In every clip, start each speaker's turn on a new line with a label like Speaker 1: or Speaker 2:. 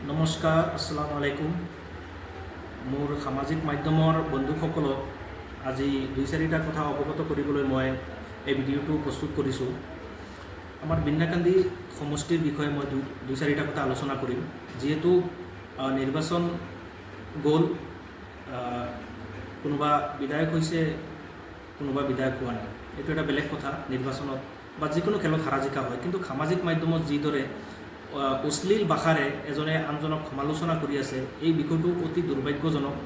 Speaker 1: নমস্কাৰ, আসসালামু আলাইকুম। মোৰ সামাজিক মাধ্যমৰ বন্ধুসকলক আজি দুই চাৰিটা কথা অৱগত কৰিবলৈ মই এই ভিডিঅ'টো প্ৰস্তুত কৰিছোঁ। আমাৰ বিন্নাকান্দি সমষ্টিৰ বিষয়ে মই দুই চাৰিটা কথা আলোচনা কৰিম। যিহেতু নিৰ্বাচন গ'ল, কোনোবা বিধায়ক হৈছে, কোনোবা বিধায়ক হোৱা নাই, এইটো এটা বেলেগ কথা। নিৰ্বাচনত বা যিকোনো খেলত হাৰা জিকা হয়, কিন্তু সামাজিক মাধ্যমত যিদৰে অশ্লীল ভাষাৰে এজনে আনজনক সমালোচনা কৰি আছে, এই বিষয়টো অতি দুৰ্ভাগ্যজনক।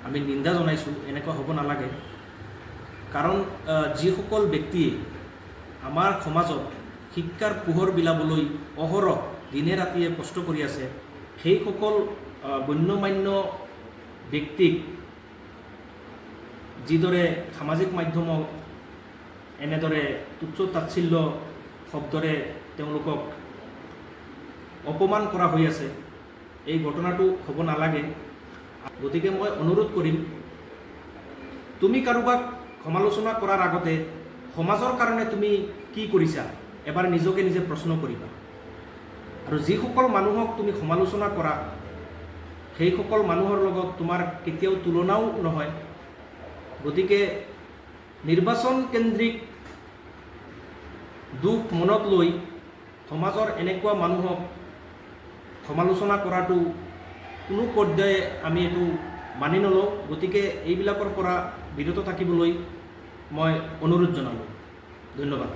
Speaker 1: আমি নিন্দা জনাইছোঁ, এনেকুৱা হ'ব নালাগে। কাৰণ যিসকল ব্যক্তিয়ে আমাৰ সমাজত শিক্ষাৰ পোহৰ বিলাবলৈ অহৰহ দিনে ৰাতিয়ে কষ্ট কৰি আছে, সেইসকল গণ্যমান্য ব্যক্তিক যিদৰে সামাজিক মাধ্যমক এনেদৰে তুচ্ছ তাচ্ছিল্য শব্দৰে তেওঁলোকক অপমান কৰা হৈ আছে, এই ঘটনাটো হ'ব নালাগে। গতিকে মই অনুৰোধ কৰিম, তুমি কাৰোবাক সমালোচনা কৰাৰ আগতে সমাজৰ কাৰণে তুমি কি কৰিছা এবাৰ নিজকে নিজে প্ৰশ্ন কৰিবা। আৰু যিসকল মানুহক তুমি সমালোচনা কৰা, সেইসকল মানুহৰ লগত তোমাৰ কেতিয়াও তুলনাও নহয়। গতিকে নিৰ্বাচন কেন্দ্ৰিক দুখ মনত লৈ সমাজৰ এনেকুৱা মানুহক সমালোচনা কৰাটো কোনো পৰ্যায়ে আমি এইটো মানি নলওঁ। গতিকে এইবিলাকৰ পৰা বিৰত থাকিবলৈ মই অনুৰোধ জনালোঁ। ধন্যবাদ।